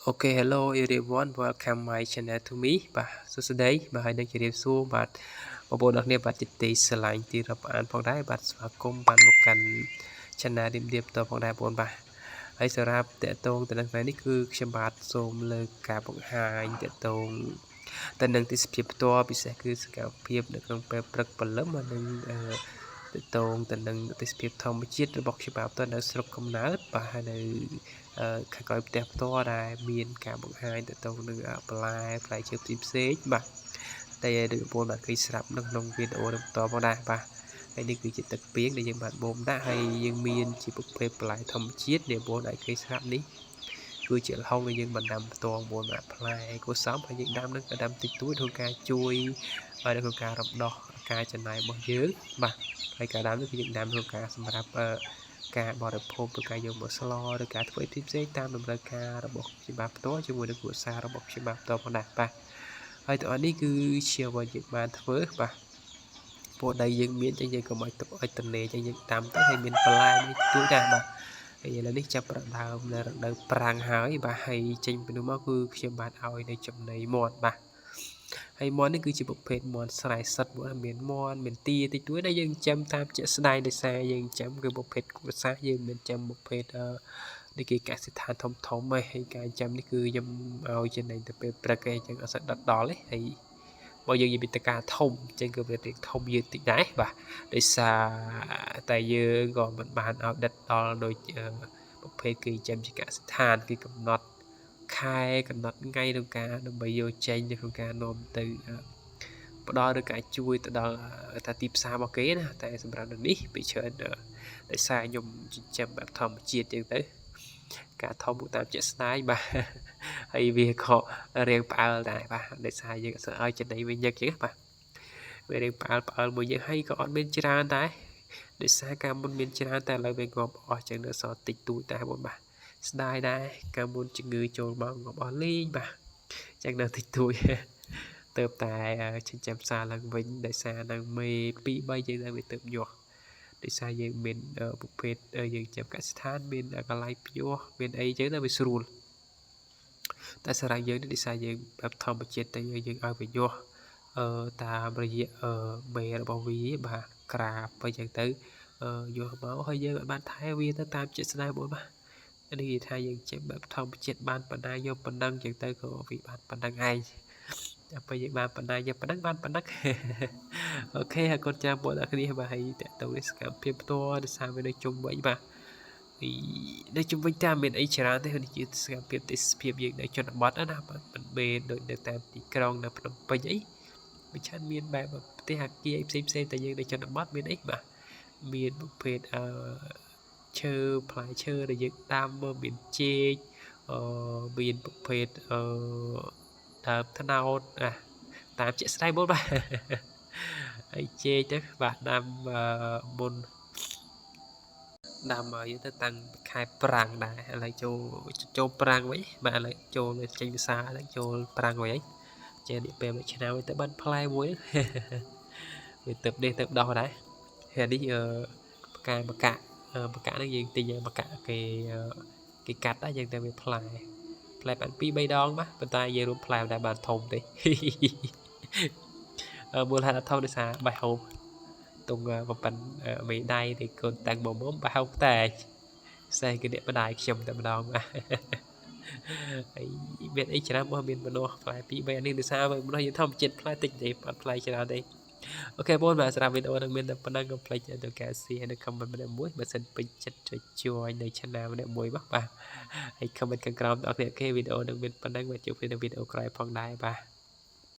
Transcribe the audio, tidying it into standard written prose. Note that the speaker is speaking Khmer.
Okay, hello everyone, welcome my channel to me បាទសួស្តីបាទហើយនឹងជម្រាបសួរបាទបងប្អូនអរគ្នាបាទជាទីស្រឡាញ់ទីរាប់អានផងដែរបាទស្វាគមន៍បានមកកាន់ channel រៀបតផងដែរបងប្អូនបាទហើយសម្រាប់តកតងទៅនឹងថ្ងៃនេះគឺខ្ញុំបាទសូមលើកការបង្ហាញតកតងទៅនឹងទេសភាពផ្ទាល់ពិសេសគឺសកម្មភាពនៅក្នុងពេលព្រឹកព្រលឹមនិងតកតងទៅនឹងទេសភាពធម្មជាតិរបស់ខ្ញុំបាទនៅស្រុកកំណើតបាទហើយនៅខាងក្រោយផ្ទះផ្ទាល់ដែលមានការបង្ហាញទៅនឹងបន្លែផ្លែឈើផ្សេងបាទតែដូចបងប្អូនបាទឃើញស្រាប់នៅក្នុងវីដេអូនេះបន្តផងដែរបាទហើយនេះគឺជាទឹកពីងដែលយើងបានបូមដាក់ហើយយើងមានជាប្រភេទបន្លែធម្មជាតិដែលបងប្អូនអាចឃើញស្រាប់នេះគឺជាលហុងដែលយើងបានដាំផ្ទាល់បងប្អូនបាទផ្លែគួសមហើយយើងដាំនឹងក៏ដាំតិចតួចក្នុងការជួយនៅក្នុងការរំដោះការចំណាយរបស់យើងបាទហើយការដាំនេះគឺយើងដាំក្នុងការសម្រាប់ការបរិភោគឬការយកមកស្លឬការធ្វើផ្សេងៗតាមតម្រូវការរបស់ខ្ញុំបាទផ្ទាល់ជាមួយនឹងគ្រួសាររបស់ខ្ញុំបាទផ្ទាល់ផងដែរបាទហើយទាំងអស់នេះគឺជាអ្វីយើងបានធ្វើបាទពួកដីយើងមានចឹងយើងក៏មកទុកឲ្យតនេចឹងយើងតាមទៅហើយមានបន្លែនេះទួយដែរបាទហើយឥឡូវនេះចាប់ផ្ដើមនៅរដូវប្រាំងហើយបាទហើយចេញពីនោះមកគឺខ្ញុំបានឲ្យនៅចំណីមាន់បាទហើយមាន់នេះគឺជាប្រភេទមាន់ស្រែសិតមានមាន់មានទាតិចតួចដែលយើងចាំតាមជាក់ស្ដែងដោយសារយើងចាំគឺប្រភេទគួរសាសយើងមិនចាំប្រភេទនេះគេកសិដ្ឋានធំធំហើយការចាំនេះគឺខ្ញុំឲ្យចំណេញទៅពេលព្រឹកឯងចឹងអត់ស្ដាប់ដល់ទេហើយបើយើងនិយាយពីតការធំចឹងគឺវារៀងធំយឺតតិចដែរបាទដោយសារតែយើងក៏មិនបានឲ្យដិតដល់ដូចប្រភេទគេចាំជាកសិដ្ឋានគឺកំណត់ខែកំណត់ថ្ងៃក្នុងការដើម្បីយកចេញនៅក្នុងការនាំទៅផ្ដល់ឬការជួយទៅដល់ថាទីផ្សាររបស់គេណាតែសម្រាប់នៅនេះពីច្រើនដោយសារខ្ញុំចិញ្ចឹមបែបធម្មជាតិចឹងទៅការធំតាមជាក់ស្ដែងបាទហើយវាក៏រៀងផ្អើលដែរបាទដោយសារយើងអត់ឲ្យចំណីវិញញឹកចឹងបាទវារៀងផ្អើលមួយយើងហើយក៏អត់មានច្រើនដែរដោយសារការមុនមានច្រើនតែឥឡូវវាងាប់អស់ចឹងនៅសល់តិចតួចតែបងបាទស្ដាយដែរការមុនជំងឺចូលមកងាប់អស់លេងបាទចឹងនៅតិចតួចទៅតែចិញ្ចឹមសារឡើងវិញដោយសារនៅមេ2 3យើងទៅវាទៅញាស់ដោយសារយើងមានប្រភេទយើងចាំកសិដ្ឋានមានកន្លែងភ្ញាស់មានអីចឹងទៅវាស្រួលតែសម្រាប់យើងនេះដោយសារយើងបែបធម្មជាតិតែយើងឲ្យវាញាស់តាមរយៈមេរបស់វាបាទក្រាបអីចឹងទៅយកមកហើយយើងអាចបានថែវាទៅតាមជាក់ស្ដែងបងបាទនេះគេថាយើងចេះបែបធម្មជាតិបានបណ្ដាយកប៉ុណ្ណឹងចឹងទៅក៏វាបានប៉ុណ្ណឹងឯងតែពេលយើងបានបណ្ដាយកប៉ុណ្ណឹងបានប៉ុណ្ណឹងអូខេអរគុណចាំបងប្អូនគ្នាបាទហើយតើទៅនេះសកម្មភាពផ្ទាល់ដោយសារវានៅជុំវិញបាទនៅជុំវិញតាមមានអីច្រើនទេនេះជាសកម្មភាពទេសភាពយើងនៅជនបទណាបាទមិនមែនដូចនៅតាមទីក្រុងនៅភ្នំពេញអីវាច្រើនមានបែបប្រទេសអាគារផ្សេងតែយើងនៅជនបទមានអីបាទមានប្រភេទឈើផ្លែឈើដែលយើងដាំមានចេកមានប្រភេទដើមត្នោតតាមជាក់ស្ដែងបងបាទហើយចេកទៅបាទដាំមុនដាំយើងទៅតាំងខែប្រាំងដែរឥឡូវចូលប្រាំងវិញបាទឥឡូវចូលចេញភាសាឥឡូវចូលប្រាំងវិញហើយចេះនេះពេលមួយឆ្នាំទៅបានផ្លែមួយវាទៅនេះទៅដោះដែរហើយនេះផ្កាម្កាក់ហ្នឹងយើងទិញម្កាក់គេកាត់ដែរយើងទៅវាផ្លែបាន2 3ដងបាទប៉ុន្តែយើងរួមផ្លែតែបានធំទេមូលហេតុអត់ធំដោយសារបេះហូបតុងប៉ុណ្មេដៃthìកូនតាំងមុំបេះហូបតែផ្សេងគឺអ្នកបដាយខ្ញុំតែម្ដងបាទហើយមានអីច្រើនមកមានម្នាស់ផ្លែ2 3អានេះដោយសារម្នាស់យើងធម្មជាតិផ្លែតិចទេអត់ផ្លែច្រើនទេអូខេបងបាទសម្រាប់វីដេអូនឹងមានតែប៉ុណ្ណឹងកុំភ្លេចទៅកែ share នៅ comment ម្នាក់មួយបើសិនពេញចិត្តចុច join នៅ channel ម្នាក់មួយបាទហើយ comment ខាងក្រោមដល់អូខេវីដេអូនឹងមានប៉ុណ្ណឹងមកជួបគ្នានៅវីដេអូក្រោយផងដែរបាទ